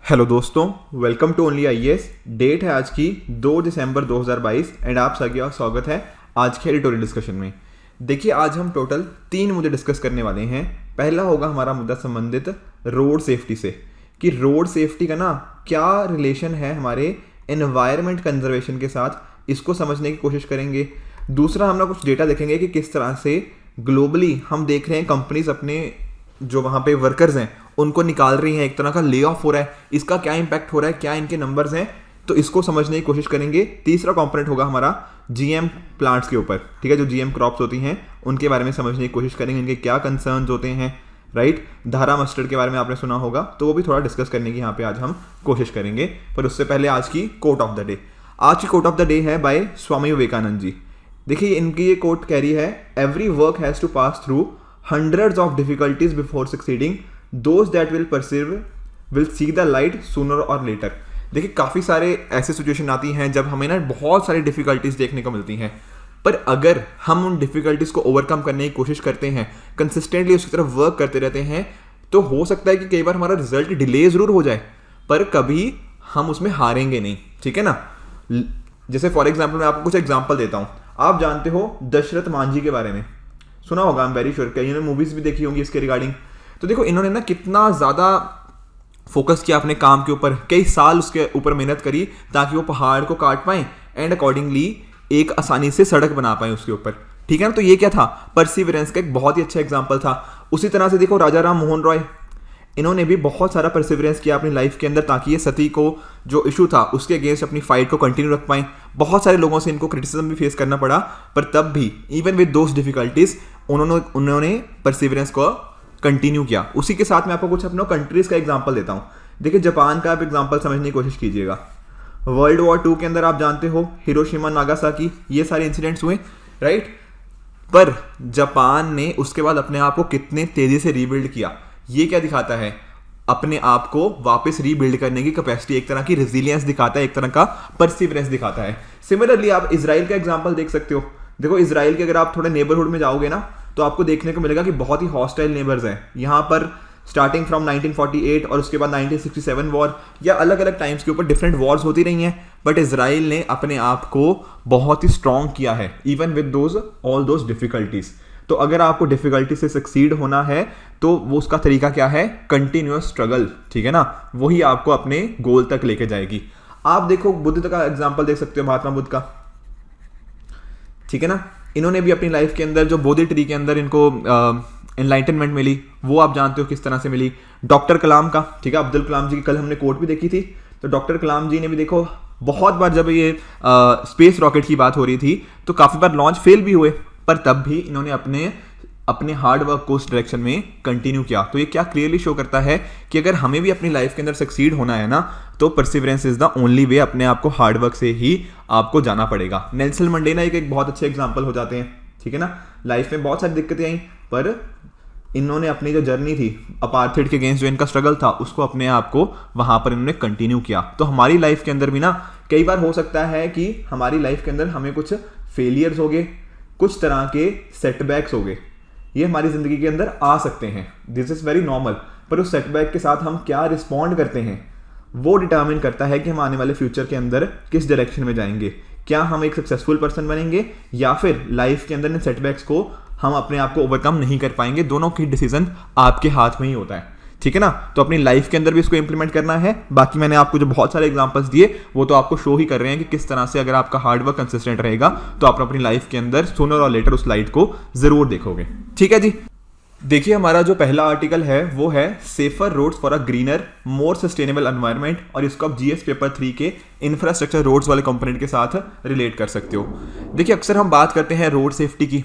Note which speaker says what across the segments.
Speaker 1: Hello दोस्तों, welcome to only IAS. Date है आज की 2 दिसंबर 2022 एंड आप सभी का स्वागत है आज के एडिटोरियल डिस्कशन में। देखिए, आज हम टोटल 3 मुद्दे डिस्कस करने वाले हैं। पहला होगा हमारा मुद्दा संबंधित रोड सेफ्टी से, कि रोड सेफ्टी का क्या रिलेशन है हमारे एनवायरनमेंट कंजर्वेशन के साथ, इसको समझने की कोशिश करेंगे। दूसरा, हम कुछ डेटा देखेंगे कि किस तरह से ग्लोबली हम देख रहे हैं कंपनीज अपने जो वहाँ पे वर्कर्स हैं उनको निकाल रही हैं, एक तरह का ले ऑफ हो रहा है। इसका क्या इम्पैक्ट हो रहा है, क्या इनके नंबर्स हैं, तो इसको समझने की कोशिश करेंगे। तीसरा कंपोनेंट होगा हमारा जीएम प्लांट्स के ऊपर, ठीक है, जो जीएम क्रॉप्स होती हैं उनके बारे में समझने की कोशिश करेंगे, इनके क्या कंसर्न्स होते हैं, राइट। धारा मस्टर्ड के बारे में आपने सुना होगा, तो वो भी थोड़ा डिस्कस करने की यहाँ पे आज हम कोशिश करेंगे। पर उससे पहले आज की कोट ऑफ द डे। आज की कोट ऑफ द डे है बाय स्वामी विवेकानंद जी। देखिए, इनकी ये कोट कह रही है, every work has to pass through hundreds of difficulties before succeeding. Those that will persevere will see the light sooner or later. देखिए, काफ़ी सारे ऐसे सिचुएशन आती हैं जब हमें बहुत सारी डिफिकल्टीज देखने को मिलती हैं, पर अगर हम उन डिफिकल्टीज को ओवरकम करने की कोशिश करते हैं, कंसिस्टेंटली उसकी तरफ वर्क करते रहते हैं, तो हो सकता है कि कई बार हमारा रिजल्ट डिले ज़रूर हो जाए, पर कभी हम उसमें हारेंगे नहीं, ठीक है ना। जैसे फॉर एग्जाम्पल मैं आपको कुछ एग्जाम्पल देता हूँ। आप जानते हो दशरथ मांझी के बारे में, सुना होगा, आई एम वेरी श्योर, कई ने मूवीज भी देखी होंगी इसके रिगार्डिंग। तो देखो, इन्होंने कितना ज़्यादा फोकस किया अपने काम के ऊपर, कई साल उसके ऊपर मेहनत करी ताकि वो पहाड़ को काट पाएं एंड अकॉर्डिंगली एक आसानी से सड़क बना पाएं उसके ऊपर, ठीक है ना। तो ये क्या था, परसिवरेंस का एक बहुत ही अच्छा एग्जाम्पल था। उसी तरह से देखो राजा राम मोहन रॉय, इन्होंने भी बहुत सारा परसिवरेंस किया अपनी लाइफ के अंदर ताकि ये सती को जो इशू था उसके अगेंस्ट अपनी फाइट को कंटिन्यू रख पाएं। बहुत सारे लोगों से इनको क्रिटिसिज्म भी फेस करना पड़ा, पर तब भी इवन विद दोज डिफिकल्टीज उन्होंने परसिवरेंस को कंटिन्यू किया। उसी के साथ मैं आपको कुछ अपने कंट्रीज का एग्जांपल देता हूं। देखिए, जापान का आप एग्जांपल समझने की कोशिश कीजिएगा। वर्ल्ड वॉर 2 के अंदर आप जानते हो हिरोशिमा नागासाकी ये सारे इंसिडेंट्स हुए, राइट। पर जापान ने उसके बाद अपने आप को कितने तेजी से रीबिल्ड किया, ये क्या दिखाता है, अपने आप को वापस रीबिल्ड करने की कैपेसिटी, एक तरह की रेजिलियंस दिखाता है, एक तरह का परसिवरेंस दिखाता है। सिमिलरली आप इजराइल का एग्जांपल देख सकते हो। देखो, इजराइल के अगर आप थोड़े नेबरहुड में जाओगे ना, तो आपको देखने को मिलेगा कि बहुत ही हॉस्टाइल नेबर्स हैं यहाँ पर, स्टार्टिंग फ्रॉम 1948 और उसके बाद 1967 वॉर, या अलग अलग टाइम्स के ऊपर डिफरेंट वॉर्स होती रही हैं, बट इजराइल ने अपने आप को बहुत ही स्ट्रॉन्ग किया है even with all those difficulties. तो अगर आपको डिफिकल्टी से सक्सीड होना है तो वो उसका तरीका क्या है, कंटिन्यूअस स्ट्रगल, ठीक है ना, वही आपको अपने गोल तक लेके जाएगी। आप देखो, बुद्ध का एग्जांपल देख सकते हो, महात्मा बुद्ध का, ठीक है ना। इन्होंने भी अपनी लाइफ के अंदर जो बोधि ट्री के अंदर इनको एनलाइटनमेंट मिली, वो आप जानते हो किस तरह से मिली। डॉक्टर कलाम का, ठीक है, अब्दुल कलाम जी की कल हमने कोट भी देखी थी। तो डॉक्टर कलाम जी ने भी देखो, बहुत बार जब ये स्पेस रॉकेट की बात हो रही थी तो काफ़ी बार लॉन्च फेल भी हुए, पर तब भी इन्होंने अपने हार्ड वर्क को उस डायरेक्शन में कंटिन्यू किया। तो ये क्या क्लियरली शो करता है कि अगर हमें भी अपनी लाइफ के अंदर सक्सीड होना है ना, तो perseverance is the only way, अपने आप को हार्ड वर्क से ही आपको जाना पड़ेगा। नेल्सन मंडेला एक बहुत अच्छे एग्जांपल हो जाते हैं, ठीक है ना। लाइफ में बहुत सारी दिक्कतें आई, पर इन्होंने अपनी जो जर्नी थी अपार्थाइड के अगेंस्ट जो इनका स्ट्रगल था, उसको अपने आप को वहां पर इन्होंने कंटिन्यू किया। तो हमारी लाइफ के अंदर भी कई बार हो सकता है कि हमारी लाइफ के अंदर हमें कुछ फेलियर्स हो गए, कुछ तरह के सेटबैक्स हो गए, ये हमारी जिंदगी के अंदर आ सकते हैं, दिस इज वेरी नॉर्मल। पर उस सेटबैक के साथ हम क्या रिस्पॉन्ड करते हैं, वो डिटर्मिन करता है कि हम आने वाले फ्यूचर के अंदर किस डायरेक्शन में जाएंगे। क्या हम एक सक्सेसफुल पर्सन बनेंगे, या फिर लाइफ के अंदर इन सेटबैक्स को हम अपने आप को ओवरकम नहीं कर पाएंगे। दोनों की डिसीजन आपके हाथ में ही होता है, ठीक है ना। तो अपनी लाइफ के अंदर भी इसको इंप्लीमेंट करना है। बाकी मैंने आपको जो बहुत सारे एग्जांपल्स दिए वो तो आपको शो ही कर रहे हैं कि किस तरह से अगर आपका हार्डवर्क कंसिस्टेंट रहेगा तो आप अपनी लाइफ के अंदर सूनर और लेटर उस लाइट को जरूर देखोगे, ठीक है जी। देखिए, हमारा जो पहला आर्टिकल है वो है safer roads for a greener more sustainable environment, और इसको आप जीएस पेपर 3 के इंफ्रास्ट्रक्चर रोड्स वाले कंपोनेंट के साथ रिलेट कर सकते हो। देखिए, अक्सर हम बात करते हैं रोड सेफ्टी की,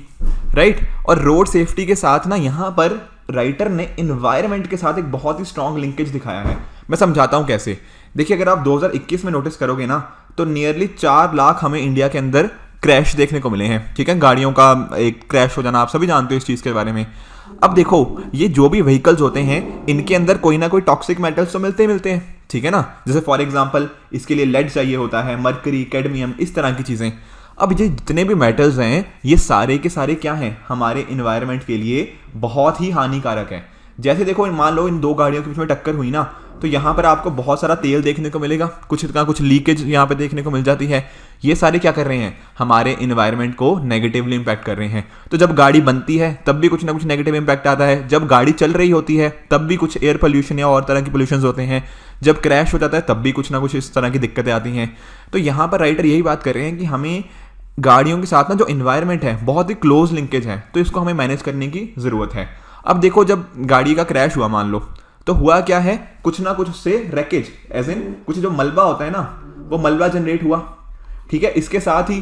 Speaker 1: राइट, और रोड सेफ्टी के साथ यहाँ पर राइटर ने इन्वायरमेंट के साथ एक बहुत ही स्ट्रॉन्ग लिंकेज दिखाया है। मैं समझाता हूँ कैसे। देखिए, अगर आप 2021 में नोटिस करोगे ना, तो नियरली 4 लाख हमें इंडिया के अंदर क्रैश देखने को मिले हैं, ठीक है, गाड़ियों का एक क्रैश हो जाना, आप सभी जानते हो इस चीज़ के बारे में। अब देखो, ये जो भी व्हीकल्स होते हैं इनके अंदर कोई ना कोई टॉक्सिक मेटल्स तो मिलते हैं, ठीक है ना। जैसे फॉर एग्जांपल इसके लिए लेड चाहिए होता है, मरकरी, कैडमियम, इस तरह की चीज़ें। अब ये जितने भी मेटल्स हैं ये सारे के सारे क्या हैं, हमारे इन्वायरमेंट के लिए बहुत ही हानिकारक है। जैसे देखो मान लो इन दो गाड़ियों के बीच में टक्कर हुई ना, तो यहाँ पर आपको बहुत सारा तेल देखने को मिलेगा, कुछ लीकेज यहाँ पे देखने को मिल जाती है। ये सारे क्या कर रहे हैं, हमारे इन्वायरमेंट को नेगेटिवली इंपैक्ट कर रहे हैं। तो जब गाड़ी बनती है तब भी कुछ ना कुछ नेगेटिव इंपैक्ट आता है, जब गाड़ी चल रही होती है तब भी कुछ एयर पोल्यूशन या और तरह के पोल्यूशन होते हैं, जब क्रैश हो जाता है तब भी कुछ ना कुछ इस तरह की दिक्कतें आती हैं। तो यहाँ पर राइटर यही बात कर रहे हैं कि हमें गाड़ियों के साथ ना जो इन्वायरमेंट है बहुत ही क्लोज लिंकेज है, तो इसको हमें मैनेज करने की ज़रूरत है। अब देखो जब गाड़ी का क्रैश हुआ मान लो, तो हुआ क्या है, कुछ ना कुछ उससे रैकेज एज इन कुछ जो मलबा होता है ना, वो मलबा जनरेट हुआ, ठीक है। इसके साथ ही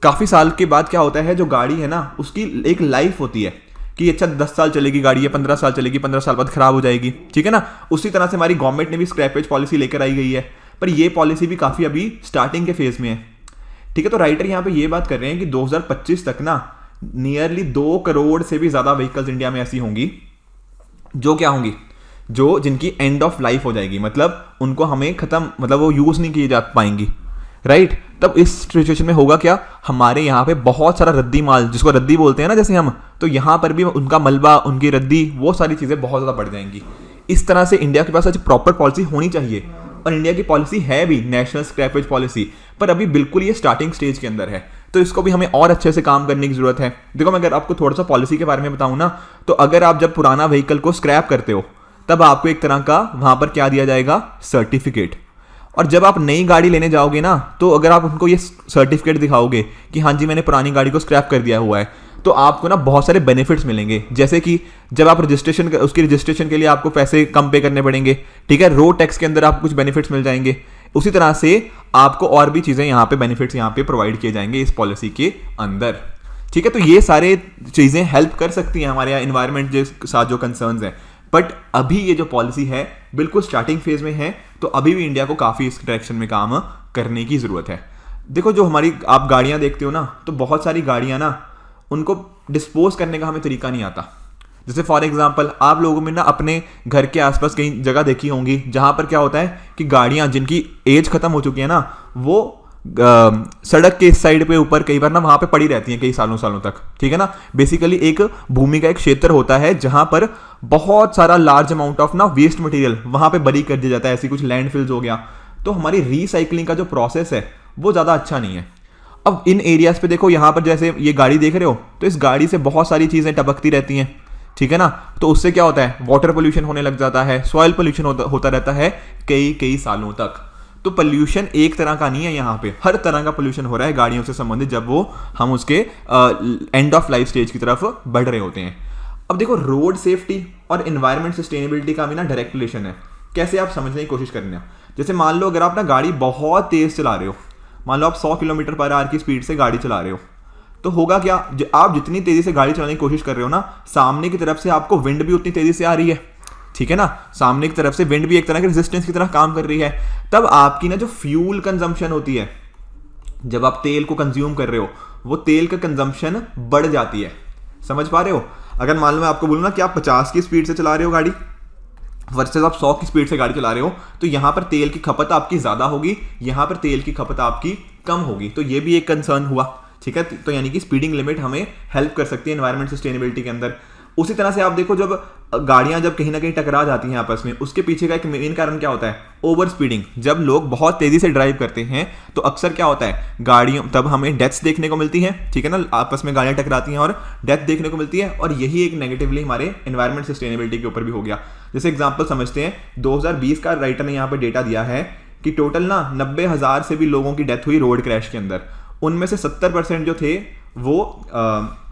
Speaker 1: काफ़ी साल के बाद क्या होता है, जो गाड़ी है ना उसकी एक लाइफ होती है कि अच्छा 10 साल चलेगी गाड़ी, या 15 साल चलेगी, 15 साल बाद खराब हो जाएगी, ठीक है ना। उसी तरह से हमारी गवर्नमेंट ने भी स्क्रैपेज पॉलिसी लेकर आई गई है, पर ये पॉलिसी भी काफ़ी अभी स्टार्टिंग के फेज में है, ठीक है। तो राइटर यहाँ पे ये बात कर रहे हैं कि 2025 तक ना नियरली 2 करोड़ से भी ज़्यादा व्हीकल्स इंडिया में ऐसी होंगी जो क्या होंगी, जो जिनकी एंड ऑफ लाइफ हो जाएगी, मतलब उनको हमें खत्म, मतलब वो यूज़ नहीं की जा पाएंगी, राइट। तब इस सिचुएशन में होगा क्या, हमारे यहाँ पे बहुत सारा रद्दी माल, जिसको रद्दी बोलते हैं ना जैसे हम, तो यहाँ पर भी उनका मलबा, उनकी रद्दी, वो सारी चीज़ें बहुत ज़्यादा बढ़ जाएंगी। इस तरह से इंडिया के पास आज प्रॉपर पॉलिसी होनी चाहिए, और इंडिया की पॉलिसी है भी नेशनल स्क्रैपेज पॉलिसी, पर अभी बिल्कुल ये स्टार्टिंग स्टेज के अंदर है, तो इसको भी हमें और अच्छे से काम करने की जरूरत है। देखो मैं अगर आपको थोड़ा सा पॉलिसी के बारे में बताऊं ना, तो अगर आप जब पुराना व्हीकल को स्क्रैप करते हो तब आपको एक तरह का वहां पर क्या दिया जाएगा, सर्टिफिकेट। और जब आप नई गाड़ी लेने जाओगे ना, तो अगर आप उनको ये सर्टिफिकेट दिखाओगे कि हाँ जी मैंने पुरानी गाड़ी को स्क्रैप कर दिया हुआ है, तो आपको ना बहुत सारे बेनिफिट्स मिलेंगे। जैसे कि जब आप उसकी रजिस्ट्रेशन के लिए आपको पैसे कम पे करने पड़ेंगे, ठीक है। रोड टैक्स के अंदर आपको कुछ बेनिफिट्स मिल जाएंगे। उसी तरह से आपको और भी चीज़ें यहाँ पे बेनिफिट्स यहाँ पे प्रोवाइड किए जाएंगे इस पॉलिसी के अंदर, ठीक है। तो ये सारे चीज़ें हेल्प कर सकती हैं हमारे यहाँ इन्वायरमेंट के साथ जो कंसर्न्स हैं, बट अभी ये जो पॉलिसी है बिल्कुल स्टार्टिंग फेज में है, तो अभी भी इंडिया को काफ़ी इस डायरेक्शन में काम करने की ज़रूरत है। देखो जो हमारी आप गाड़ियाँ देखते हो ना, तो बहुत सारी गाड़ियाँ ना उनको डिस्पोज करने का हमें तरीका नहीं आता। जैसे फॉर एग्जांपल आप लोगों में ना अपने घर के आसपास कई जगह देखी होंगी जहां पर क्या होता है कि गाड़ियां जिनकी एज खत्म हो चुकी है ना, वो सड़क के इस साइड पे ऊपर कई बार ना वहां पे पड़ी रहती हैं कई सालों तक, ठीक है ना। बेसिकली एक भूमि का एक क्षेत्र होता है जहां पर बहुत सारा लार्ज अमाउंट ऑफ ना वेस्ट मटेरियल वहां पे बरी कर दिया जाता है, ऐसी कुछ लैंडफिल्स हो गया। तो हमारी रिसाइकलिंग का जो प्रोसेस है वो ज़्यादा अच्छा नहीं है। अब इन एरियाज पे देखो, यहाँ पर जैसे ये गाड़ी देख रहे हो, तो इस गाड़ी से बहुत सारी चीज़ें टपकती रहती हैं, ठीक है ना। तो उससे क्या होता है, वाटर पोल्यूशन होने लग जाता है, सॉइल पोल्यूशन होता रहता है कई सालों तक। तो पोल्यूशन एक तरह का नहीं है, यहाँ पे हर तरह का पोल्यूशन हो रहा है गाड़ियों से संबंधित, जब वो हम उसके एंड ऑफ लाइफ स्टेज की तरफ बढ़ रहे होते हैं। अब देखो रोड सेफ्टी और एनवायरमेंट सस्टेनेबिलिटी का भी ना डायरेक्ट रिलेशन है। कैसे, आप समझने की कोशिश करना। जैसे मान लो अगर आप ना गाड़ी बहुत तेज चला रहे हो, मान लो आप 100 किलोमीटर पर आवर की स्पीड से गाड़ी चला रहे हो, तो होगा क्या, आप जितनी तेजी से गाड़ी चलाने की कोशिश कर रहे हो ना, सामने की तरफ से आपको विंड भी उतनी तेजी से आ रही है, ठीक है ना। सामने की तरफ से विंड भी एक तरह के रेजिस्टेंस की तरह काम कर रही है। तब आपकी ना जो फ्यूल कंजम्पशन होती है, जब आप तेल को कंज्यूम कर रहे हो, वो तेल का कंजम्पशन बढ़ जाती है। समझ पा रहे हो। अगर मान लो मैं आपको बोलूँ ना कि आप 50 की स्पीड से चला रहे हो गाड़ी वर्सेस आप 100 की स्पीड से गाड़ी चला रहे हो, तो यहाँ पर तेल की खपत आपकी ज़्यादा होगी, यहाँ पर तेल की खपत आपकी कम होगी। तो ये भी एक कंसर्न हुआ, ठीक है। तो यानी कि स्पीडिंग लिमिट हमें हेल्प कर सकती है एनवायरमेंट सस्टेनेबिलिटी के अंदर। उसी तरह से आप देखो, जब गाड़ियां जब कहीं ना कहीं टकरा जाती हैं आपस में, उसके पीछे का एक मेन कारण क्या होता है, ओवर स्पीडिंग। जब लोग बहुत तेजी से ड्राइव करते हैं तो अक्सर क्या होता है, गाड़ियों तब हमें डेथ्स देखने को मिलती हैं, ठीक है ना। आपस में गाड़ियां टकराती हैं और डेथ देखने को मिलती है, और यही एक नेगेटिवली हमारे एनवायरमेंट सस्टेनेबिलिटी के ऊपर भी हो गया। जैसे एग्जाम्पल समझते हैं, 2020 का राइटर ने यहाँ पर डेटा दिया है कि टोटल ना 90,000 से भी लोगों की डेथ हुई रोड क्रैश के अंदर। उनमें से 70% जो थे वो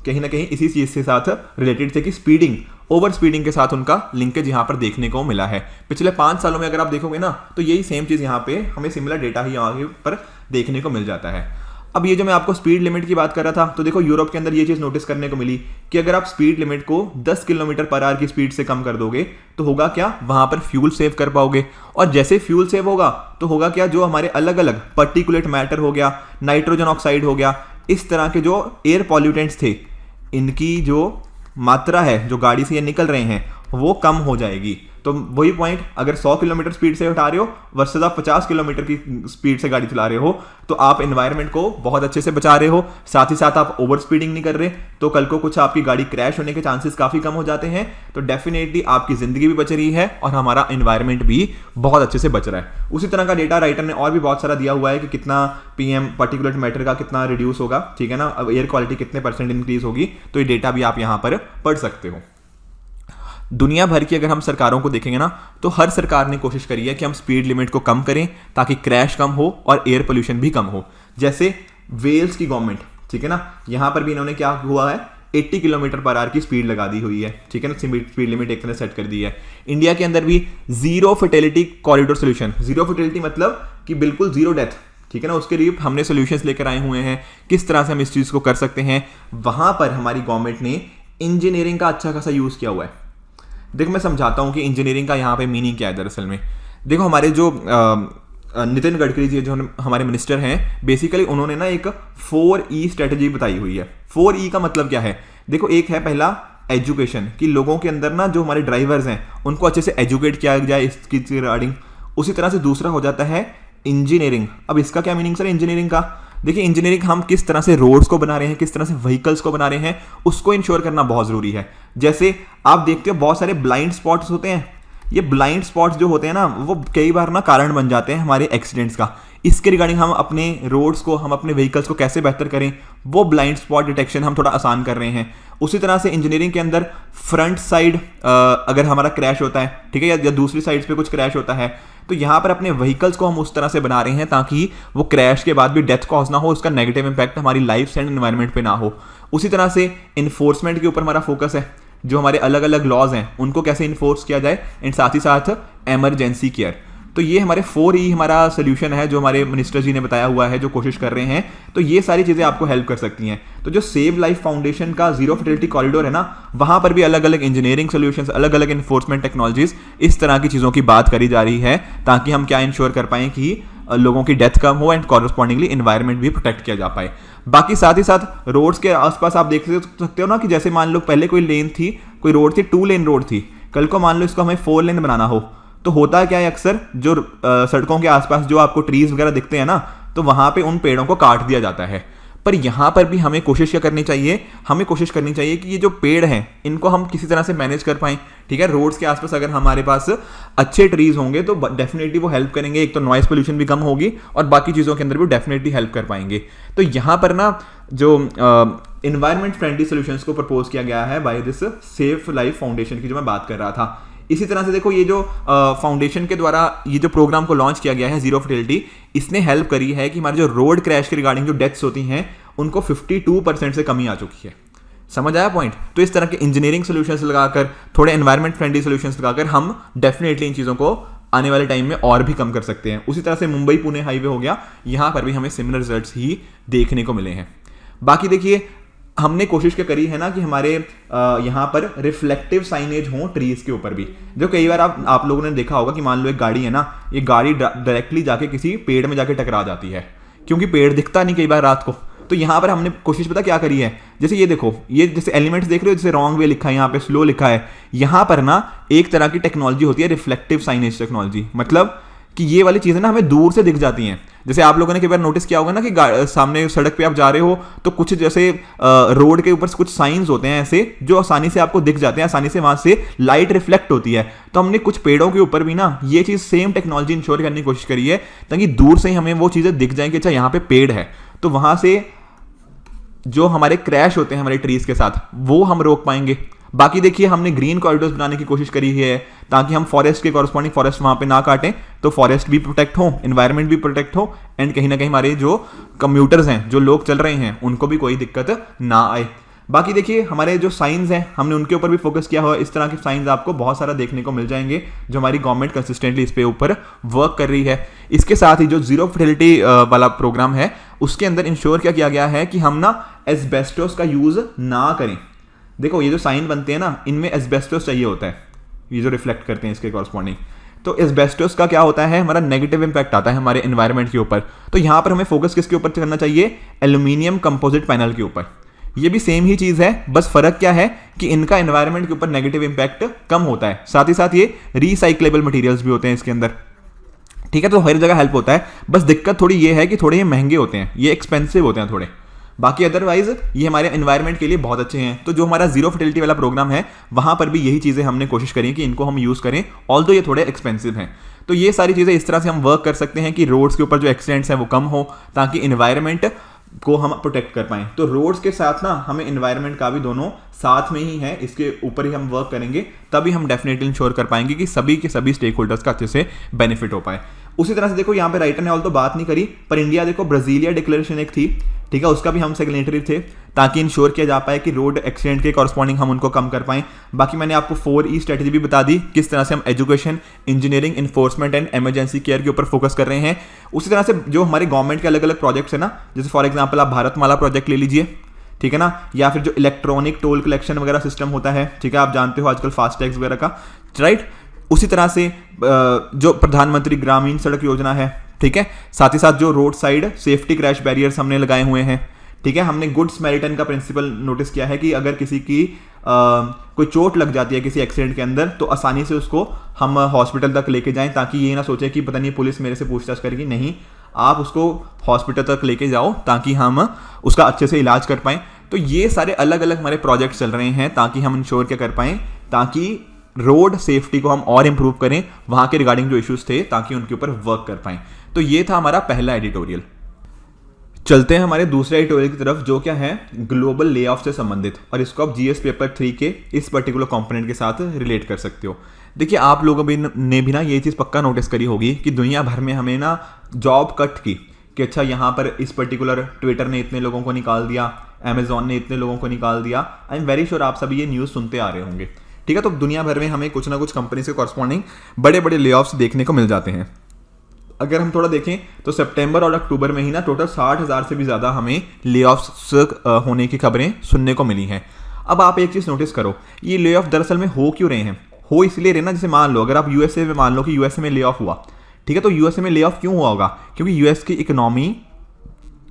Speaker 1: कहीं ना कहीं इसी चीज़ के साथ रिलेटेड थे कि स्पीडिंग, ओवर स्पीडिंग के साथ उनका लिंकेज यहाँ पर देखने को मिला है। पिछले 5 सालों में अगर आप देखोगे ना, तो यही सेम चीज़ यहाँ पे हमें सिमिलर डेटा ही यहाँ पर देखने को मिल जाता है। अब ये जो मैं आपको स्पीड लिमिट की बात कर रहा था, तो देखो यूरोप के अंदर ये चीज़ नोटिस करने को मिली कि अगर आप स्पीड लिमिट को 10 किलोमीटर पर आवर की स्पीड से कम कर दोगे तो होगा क्या, वहाँ पर फ्यूल सेव कर पाओगे। और जैसे फ्यूल सेव होगा तो होगा क्या, जो हमारे अलग अलग पर्टिकुलेट मैटर हो गया, नाइट्रोजन ऑक्साइड हो गया, इस तरह के जो एयर पॉल्यूटेंट्स थे, इनकी जो मात्रा है जो गाड़ी से ये निकल रहे हैं वो कम हो जाएगी। तो वही पॉइंट, अगर 100 किलोमीटर स्पीड से उठा रहे हो वर्सेस आप 50 किलोमीटर की स्पीड से गाड़ी चला रहे हो, तो आप एनवायरनमेंट को बहुत अच्छे से बचा रहे हो, साथ ही साथ आप ओवर स्पीडिंग नहीं कर रहे, तो कल को कुछ आपकी गाड़ी क्रैश होने के चांसेस काफी कम हो जाते हैं। तो डेफिनेटली आपकी जिंदगी भी बच रही है और हमारा एनवायरनमेंट भी बहुत अच्छे से बच रहा है। उसी तरह का डेटा राइटर ने और भी बहुत सारा दिया हुआ है कि कितना पीएम पार्टिकुलेट मैटर का कितना रिड्यूस होगा, ठीक है ना, अब एयर क्वालिटी कितने % इंक्रीज होगी, तो ये डेटा भी आप यहां पर पढ़ सकते हो। दुनिया भर की अगर हम सरकारों को देखेंगे ना, तो हर सरकार ने कोशिश करी है कि हम स्पीड लिमिट को कम करें ताकि क्रैश कम हो और एयर पोल्यूशन भी कम हो। जैसे वेल्स की गवर्नमेंट, ठीक है ना, यहां पर भी इन्होंने क्या हुआ है, 80 किलोमीटर पर आवर की स्पीड लगा दी हुई है, ठीक है ना, स्पीड लिमिट एक तरह सेट कर दी है। इंडिया के अंदर भी zero fertility corridor solution, zero fertility मतलब कि बिल्कुल जीरो डेथ, ठीक है ना, उसके लिए हमने सॉल्यूशंस लेकर आए हुए हैं, किस तरह से हम इस चीज को कर सकते हैं। वहां पर हमारी गवर्नमेंट ने इंजीनियरिंग का अच्छा खासा यूज किया हुआ है। देखो मैं समझाता हूं कि इंजीनियरिंग का यहाँ पे मीनिंग क्या है दरअसल में। देखो हमारे जो नितिन गडकरी जी जो हमारे मिनिस्टर हैं, बेसिकली उन्होंने ना एक 4E स्ट्रेटेजी बताई हुई है। 4E का मतलब क्या है, देखो एक है पहला एजुकेशन, कि लोगों के अंदर ना जो हमारे ड्राइवर्स हैं उनको अच्छे से एजुकेट किया जाए इसकी रिगार्डिंग। उसी तरह से दूसरा हो जाता है इंजीनियरिंग। अब इसका क्या मीनिंग सर इंजीनियरिंग का, देखिए इंजीनियरिंग हम किस तरह से रोड्स को बना रहे हैं, किस तरह से व्हीकल्स को बना रहे हैं, उसको इंश्योर करना बहुत जरूरी है। जैसे आप देखते हो बहुत सारे ब्लाइंड स्पॉट्स होते हैं, ये ब्लाइंड स्पॉट्स जो होते हैं ना, वो कई बार ना कारण बन जाते हैं हमारे एक्सीडेंट्स का। इसके रिगार्डिंग हम अपने रोड्स को, हम अपने व्हीकल्स को कैसे बेहतर करें, वो ब्लाइंड स्पॉट डिटेक्शन हम थोड़ा आसान कर रहे हैं। उसी तरह से इंजीनियरिंग के अंदर फ्रंट साइड अगर हमारा क्रैश होता है, ठीक है, या दूसरी साइड पे कुछ क्रैश होता है, तो यहाँ पर अपने व्हीकल्स को हम उस तरह से बना रहे हैं ताकि वो क्रैश के बाद भी डेथ कॉज ना हो, उसका नेगेटिव इंपैक्ट हमारी लाइफ एंड एनवायरनमेंट पे ना हो। उसी तरह से इन्फोर्समेंट के ऊपर हमारा फोकस है, जो हमारे अलग अलग लॉज हैं उनको कैसे इन्फोर्स किया जाए, एंड साथ ही साथ इमरजेंसी केयर। तो ये हमारे 4E हमारा सोल्यूशन है जो हमारे मिनिस्टर जी ने बताया हुआ है, जो कोशिश कर रहे हैं। तो ये सारी चीजें आपको हेल्प कर सकती हैं। तो जो सेव लाइफ फाउंडेशन का जीरो फर्टिलिटी कॉरिडोर है ना, वहां पर भी अलग अलग इंजीनियरिंग सोल्यूशंस, अलग अलग इन्फोर्समेंट टेक्नोलॉजीज, इस तरह की चीजों की बात करी जा रही है ताकि हम क्या इंश्योर कर पाएं कि लोगों की डेथ कम हो एंड कॉरस्पॉन्डिंगली एनवायरनमेंट भी प्रोटेक्ट किया जा पाए। बाकी साथ ही साथ रोड्स के आसपास आप देख सकते हो ना कि जैसे मान लो पहले कोई लेन थी, कोई रोड थी, 2 लेन रोड थी, कल को मान लो इसको हमें 4 लेन बनाना हो, तो होता क्या है अक्सर जो सड़कों के आसपास जो आपको ट्रीज वगैरह दिखते हैं ना, तो वहां पे उन पेड़ों को काट दिया जाता है। पर यहां पर भी हमें कोशिश क्या करनी चाहिए, हमें कोशिश करनी चाहिए कि ये जो पेड़ हैं इनको हम किसी तरह से मैनेज कर पाएं, ठीक है। रोड्स के आसपास अगर हमारे पास अच्छे ट्रीज होंगे तो डेफिनेटली वो हेल्प करेंगे, एक तो नॉइस पोल्यूशन भी कम होगी और बाकी चीजों के अंदर भी डेफिनेटली हेल्प कर पाएंगे। तो यहां पर ना जो एनवायरमेंट फ्रेंडली सॉल्यूशंस को प्रपोज किया गया है by this Safe Life Foundation की, जो मैं बात कर रहा था। इसी तरह से देखो ये जो फाउंडेशन के द्वारा ये जो प्रोग्राम को लॉन्च किया गया है जीरो फर्टिलिटी, इसने हेल्प करी है कि हमारे जो रोड क्रैश के रिगार्डिंग जो डेथ्स होती हैं उनको 52% से कमी आ चुकी है। समझ आया पॉइंट। तो इस तरह के इंजीनियरिंग सोल्यूशंस लगाकर, थोड़े एनवायरनमेंट फ्रेंडली सोल्यूशंस लगाकर हम डेफिनेटली इन चीज़ों को आने वाले टाइम में और भी कम कर सकते हैं। उसी तरह से मुंबई पुणे हाईवे हो गया, यहाँ पर भी हमें सिमिलर रिजल्ट्स ही देखने को मिले हैं। बाकी देखिए हमने कोशिश क्या करी है ना कि हमारे यहाँ पर रिफ्लेक्टिव साइनेज हो ट्रीज के ऊपर भी। जो कई बार आप लोगों ने देखा होगा कि मान लो एक गाड़ी है ना, ये गाड़ी डायरेक्टली जाके किसी पेड़ में जाके टकरा जाती है, क्योंकि पेड़ दिखता नहीं कई बार रात को। तो यहाँ पर हमने कोशिश पता क्या करी है, जैसे ये देखो, ये जैसे एलिमेंट्स देख रहे हो, जैसे रॉन्ग वे लिखा है, यहाँ पे स्लो लिखा है, यहाँ पर ना एक तरह की टेक्नोलॉजी होती है रिफ्लेक्टिव साइनेज टेक्नोलॉजी। मतलब कि ये वाली चीजें ना हमें दूर से दिख जाती हैं। जैसे आप लोगों ने कई बार नोटिस किया होगा ना कि सामने सड़क पे आप जा रहे हो तो कुछ जैसे रोड के ऊपर कुछ साइंस होते हैं ऐसे जो आसानी से आपको दिख जाते हैं, आसानी से वहां से लाइट रिफ्लेक्ट होती है। तो हमने कुछ पेड़ों के ऊपर भी ना ये चीज सेम टेक्नोलॉजी इंश्योर करने की कोशिश करी है ताकि दूर से ही हमें वो चीजें दिख जाएं कि अच्छा यहाँ पे पेड़ है, तो वहां से जो हमारे क्रैश होते हैं हमारे ट्रीज के साथ वो हम रोक पाएंगे। बाकी देखिए हमने ग्रीन कॉरिडोर्स बनाने की कोशिश करी है ताकि हम फॉरेस्ट के कॉरस्पॉन्डिंग फॉरेस्ट वहां पे ना काटें, तो फॉरेस्ट भी प्रोटेक्ट हो, एनवायरनमेंट भी प्रोटेक्ट हो, एंड कहीं ना कहीं हमारे जो कम्यूटर्स हैं, जो लोग चल रहे हैं, उनको भी कोई दिक्कत ना आए। बाकी देखिए हमारे जो साइंस हैं हमने उनके ऊपर भी फोकस किया हुआ है। इस तरह के साइंस आपको बहुत सारा देखने को मिल जाएंगे जो हमारी गवर्नमेंट कंसिस्टेंटली इस पे ऊपर वर्क कर रही है। इसके साथ ही जो जीरो फर्टिलिटी वाला प्रोग्राम है उसके अंदर इंश्योर क्या किया गया है कि हम ना एस्बेस्टोस का यूज ना करें। देखो ये जो साइन बनते हैं ना, इनमें एस्बेस्टोस चाहिए होता है, ये जो रिफ्लेक्ट करते हैं इसके कॉरस्पॉन्डिंग। तो एस्बेस्टोस का क्या होता है, हमारा नेगेटिव इंपैक्ट आता है हमारे एनवायरनमेंट के ऊपर। तो यहां पर हमें फोकस किसके ऊपर करना चाहिए, एल्यूमिनियम कंपोजिट पैनल के ऊपर। ये भी सेम ही चीज़ है, बस फर्क क्या है कि इनका एनवायरनमेंट के ऊपर नेगेटिव इंपैक्ट कम होता है, साथ ही साथ ये रिसाइक्लेबल मटेरियल्स भी होते हैं इसके अंदर, ठीक है। तो हर जगह हेल्प होता है, बस दिक्कत थोड़ी ये है कि थोड़े ये महंगे होते हैं, ये एक्सपेंसिव होते हैं थोड़े। बाकी अदरवाइज ये हमारे एनवायरनमेंट के लिए बहुत अच्छे हैं। तो जो हमारा जीरो फर्टिलिटी वाला प्रोग्राम है वहां पर भी यही चीज़ें हमने कोशिश करी कि इनको हम यूज़ करें, ऑल्दो ये थोड़े एक्सपेंसिव हैं। तो ये सारी चीज़ें इस तरह से हम वर्क कर सकते हैं कि रोड्स के ऊपर जो एक्सीडेंट्स हैं वो कम हो, ताकि इन्वायरमेंट को हम प्रोटेक्ट कर पाएं। तो रोड्स के साथ ना हमें इन्वायरमेंट का भी दोनों साथ में ही है, इसके ऊपर ही हम वर्क करेंगे, तभी हम डेफिनेटली इंश्योर कर पाएंगे कि सभी के सभी स्टेक होल्डर्स का अच्छे से बेनिफिट हो पाए। उसी तरह से देखो यहाँ पे राइटर ने ऑल तो बात नहीं करी, पर इंडिया देखो ब्राजीलिया डिक्लेरेशन एक थी, ठीक है, उसका भी हम सिग्नेटरी थे, ताकि इंश्योर किया जा पाए कि रोड एक्सीडेंट के कॉरस्पॉन्डिंग हम उनको कम कर पाएं। बाकी मैंने आपको 4E स्ट्रेटेजी भी बता दी, किस तरह से हम education, engineering, enforcement and emergency care के ऊपर फोकस कर रहे हैं। उसी तरह से जो हमारे गवर्नमेंट के अलग अलग प्रोजेक्ट्स है ना, जैसे फॉर एग्जाम्पल आप भारतमाला प्रोजेक्ट ले लीजिए, ठीक है ना, या फिर जो इलेक्ट्रॉनिक टोल कलेक्शन वगैरह सिस्टम होता है, ठीक है, आप जानते हो आजकल फास्टैग्स वगैरह का, राइट। उसी तरह से जो प्रधानमंत्री ग्रामीण सड़क योजना है, ठीक है, साथ ही साथ जो road side safety crash barriers हमने लगाए हुए हैं, ठीक है। हमने गुड स्मैरिटन का प्रिंसिपल नोटिस किया है कि अगर किसी की कोई चोट लग जाती है किसी एक्सीडेंट के अंदर, तो आसानी से उसको हम हॉस्पिटल तक लेके जाएं, ताकि ये ना सोचे कि पता नहीं पुलिस मेरे से पूछताछ करेगी, नहीं, आप उसको हॉस्पिटल तक लेके जाओ ताकि हम उसका अच्छे से इलाज कर पाएं। तो ये सारे अलग अलग हमारे प्रोजेक्ट्स चल रहे हैं, ताकि हम इंश्योर क्या कर पाएं, ताकि रोड सेफ्टी को हम और इंप्रूव करें, वहां के रिगार्डिंग जो इश्यूज थे, ताकि उनके ऊपर वर्क कर पाएं। तो ये था हमारा पहला एडिटोरियल। चलते हैं हमारे दूसरे एडिटोरियल की तरफ, जो क्या है ग्लोबल ले ऑफ से संबंधित, और इसको आप जीएस पेपर 3 के इस पर्टिकुलर कंपोनेंट के साथ रिलेट कर सकते हो। देखिए आप लोगों ने भी ना ये चीज़ पक्का नोटिस करी होगी कि दुनिया भर में हमें ना जॉब कट की, कि अच्छा यहाँ पर इस पर्टिकुलर ट्विटर ने इतने लोगों को निकाल दिया, अमेजॉन ने इतने लोगों को निकाल दिया। आई एम वेरी श्योर आप सभी ये न्यूज़ सुनते आ रहे होंगे, ठीक है। तो दुनिया भर में हमें कुछ ना कुछ कंपनी से कॉरस्पॉन्डिंग बड़े बड़े ले ऑफ्स देखने को मिल जाते हैं। अगर हम थोड़ा देखें तो सितंबर और अक्टूबर में ही ना टोटल 60,000 से भी ज़्यादा हमें ले ऑफ्स होने की खबरें सुनने को मिली हैं। अब आप एक चीज़ नोटिस करो, ये ले ऑफ दरअसल में हो क्यों रहे हैं? हो इसलिए रहे ना, जैसे मान लो अगर आप यूएसए में, मान लो कि यूएसए में ले ऑफ हुआ, ठीक है, तो यूएसए में ले ऑफ क्यों हुआ होगा? क्योंकि यूएस की इकोनॉमी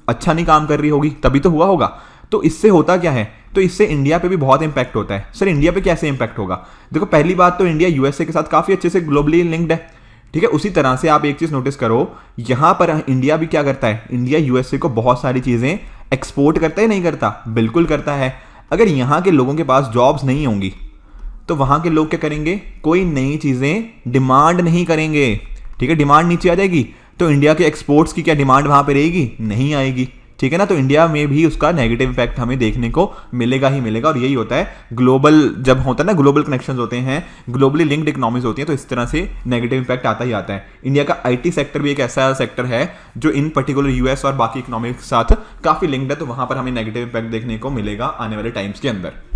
Speaker 1: अच्छा नहीं काम कर रही होगी, तभी तो हुआ होगा। तो इससे होता क्या है, तो इससे इंडिया पे भी बहुत इंपैक्ट होता है। सर इंडिया पे कैसे इंपैक्ट होगा? देखो पहली बात तो इंडिया यूएसए के साथ काफ़ी अच्छे से ग्लोबली लिंक्ड है, ठीक है। उसी तरह से आप एक चीज़ नोटिस करो, यहाँ पर इंडिया भी क्या करता है, इंडिया यूएसए को बहुत सारी चीज़ें एक्सपोर्ट करता है, नहीं करता? बिल्कुल करता है। अगर यहाँ के लोगों के पास जॉब्स नहीं होंगी तो वहाँ के लोग क्या करेंगे? कोई नई चीज़ें डिमांड नहीं करेंगे, ठीक है, डिमांड नीचे आ जाएगी, तो इंडिया के एक्सपोर्ट्स की क्या डिमांड वहाँ पर रहेगी? नहीं आएगी, ठीक है ना। तो इंडिया में भी उसका नेगेटिव इम्पैक्ट हमें देखने को मिलेगा ही मिलेगा। और यही होता है ग्लोबल, जब होता है ना ग्लोबल कनेक्शंस होते हैं, ग्लोबली लिंक्ड इकोनॉमीज होती हैं, तो इस तरह से नेगेटिव इम्पैक्ट आता ही आता है। इंडिया का आईटी सेक्टर भी एक ऐसा सेक्टर है जो इन पर्टिकुलर यूएस और बाकी इकोनॉमी के साथ काफ़ी लिंक्ड है, तो वहाँ पर हमें नेगेटिव इम्पैक्ट देखने को मिलेगा आने वाले टाइम्स के अंदर।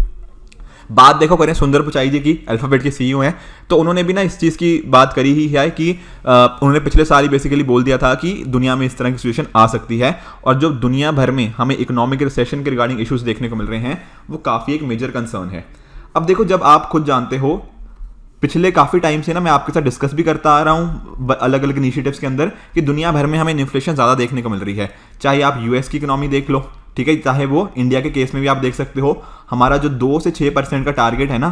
Speaker 1: बात देखो करें सुंदर पिचाई जी की, अल्फाबेट के सीईओ हैं, तो उन्होंने भी ना इस चीज़ की बात करी ही है कि उन्होंने पिछले साल ही बेसिकली बोल दिया था कि दुनिया में इस तरह की सिचुएशन आ सकती है, और जो दुनिया भर में हमें इकोनॉमिक रिसेशन के रिगार्डिंग इश्यूज देखने को मिल रहे हैं, वो काफ़ी एक मेजर कंसर्न है। अब देखो, जब आप खुद जानते हो, पिछले काफ़ी टाइम से ना मैं आपके साथ डिस्कस भी करता आ रहा हूँ अलग अलग इनिशिएटिव्स के अंदर, कि दुनिया भर में हमें इन्फ्लेशन ज़्यादा देखने को मिल रही है। चाहे आप यूएस की इकोनॉमी देख लो, ठीक है, चाहे वो इंडिया के केस में भी आप देख सकते हो, हमारा जो 2 से 6% का टारगेट है ना,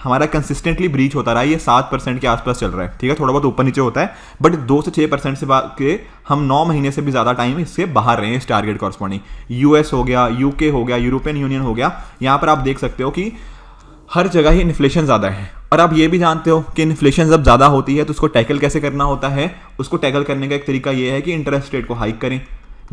Speaker 1: हमारा कंसिस्टेंटली ब्रीच होता रहा है, ये 7% के आसपास चल रहा है, ठीक है, थोड़ा बहुत ऊपर नीचे होता है, बट 2 से 6% से के हम 9 महीने से भी ज़्यादा टाइम इससे बाहर रहे हैं इस टारगेट कॉरस्पॉन्डिंग। यूएस हो गया, यूके हो गया, यूरोपियन यूनियन हो गया, यहाँ पर आप देख सकते हो कि हर जगह ही इन्फ्लेशन ज़्यादा है। और आप ये भी जानते हो कि इन्फ्लेशन जब ज़्यादा होती है तो उसको टैकल कैसे करना होता है? उसको टैकल करने का एक तरीका ये है कि इंटरेस्ट रेट को हाइक करें।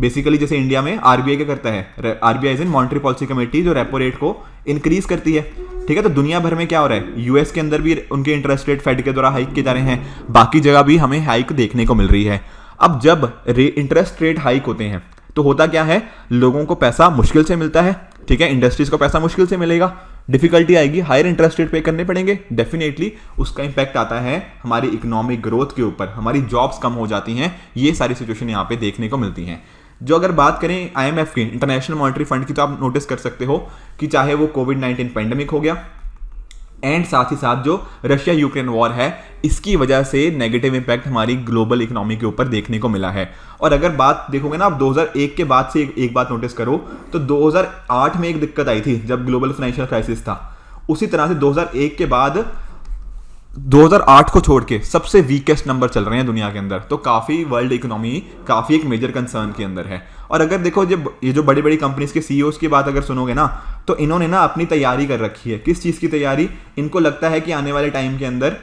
Speaker 1: बेसिकली जैसे इंडिया में आरबीआई क्या करता है, RBI is in monetary policy committee, जो रेपो रेट को इंक्रीज करती है, ठीक है। तो दुनिया भर में क्या हो रहा है, यूएस के अंदर भी उनके इंटरेस्ट रेट फेड के द्वारा हाइक किए जा रहे हैं, बाकी जगह भी हमें हाइक देखने को मिल रही है। अब जब इंटरेस्ट रेट हाइक होते हैं तो होता क्या है, लोगों को पैसा मुश्किल से मिलता है, ठीक है, इंडस्ट्रीज को पैसा मुश्किल से मिलेगा, डिफिकल्टी आएगी, हायर इंटरेस्ट रेट पे करने पड़ेंगे, डेफिनेटली उसका इंपैक्ट आता है हमारी इकोनॉमिक ग्रोथ के ऊपर, हमारी जॉब्स कम हो जाती हैं। ये सारी सिचुएशन यहाँ पे देखने को मिलती हैं। जो अगर बात करें आईएमएफ की, इंटरनेशनल मॉनेटरी फंड की, तो आप नोटिस कर सकते हो कि चाहे वो कोविड-19 पेंडेमिक हो गया, एंड साथ ही साथ जो रशिया यूक्रेन वॉर है इसकी वजह से नेगेटिव इंपैक्ट हमारी ग्लोबल इकोनॉमी के ऊपर देखने को मिला है। और अगर बात देखोगे ना आप 2001 के बाद से एक बात नोटिस करो तो 2008 में एक दिक्कत आई थी जब ग्लोबल फाइनेंशियल क्राइसिस था, उसी तरह से 2001 के बाद 2008 को छोड़ के सबसे वीकेस्ट नंबर चल रहे हैं दुनिया के अंदर। तो काफ़ी वर्ल्ड इकोनॉमी काफ़ी एक मेजर कंसर्न के अंदर है। और अगर देखो जब ये जो बड़ी बड़ी कंपनीज के सीईओज की बात अगर सुनोगे ना तो इन्होंने ना अपनी तैयारी कर रखी है। किस चीज़ की तैयारी? इनको लगता है कि आने वाले टाइम के अंदर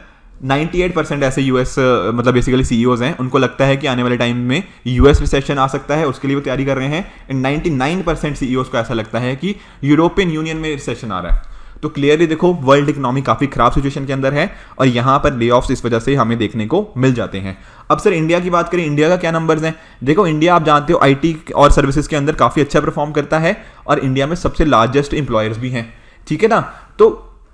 Speaker 1: 98% ऐसे यूएस मतलब बेसिकली सीईओज हैं, उनको लगता है कि आने वाले टाइम में यूएस रिसेशन आ सकता है, उसके लिए वो तैयारी कर रहे हैं। एंड 99% सीईओज को ऐसा लगता है कि यूरोपियन यूनियन में रिसेशन आ रहा है। तो क्लियरली देखो वर्ल्ड इकोनॉमी काफ़ी खराब सिचुएशन के अंदर है और यहाँ पर ले ऑफ्स इस वजह से हमें देखने को मिल जाते हैं। अब सर इंडिया की बात करें, इंडिया का क्या नंबर्स हैं? देखो इंडिया आप जानते हो आईटी और सर्विसेज के अंदर काफ़ी अच्छा परफॉर्म करता है और इंडिया में सबसे लार्जेस्ट एम्प्लॉयर्स भी हैं, ठीक है ना। तो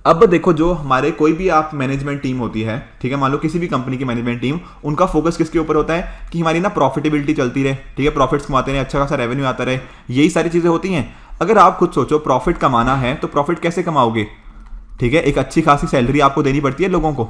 Speaker 1: अब देखो जो हमारे कोई भी आप मैनेजमेंट टीम होती है, ठीक है, मान लो किसी भी कंपनी की मैनेजमेंट टीम, उनका फोकस किसके ऊपर होता है कि हमारी ना प्रॉफिटेबिलिटी चलती रहे, ठीक है, प्रॉफिट्स कमाते रहे, अच्छा खासा रेवेन्यू आता रहे, यही सारी चीज़ें होती हैं। अगर आप खुद सोचो प्रॉफिट कमाना है तो प्रॉफिट कैसे कमाओगे? ठीक है, एक अच्छी खासी सैलरी आपको देनी पड़ती है लोगों को,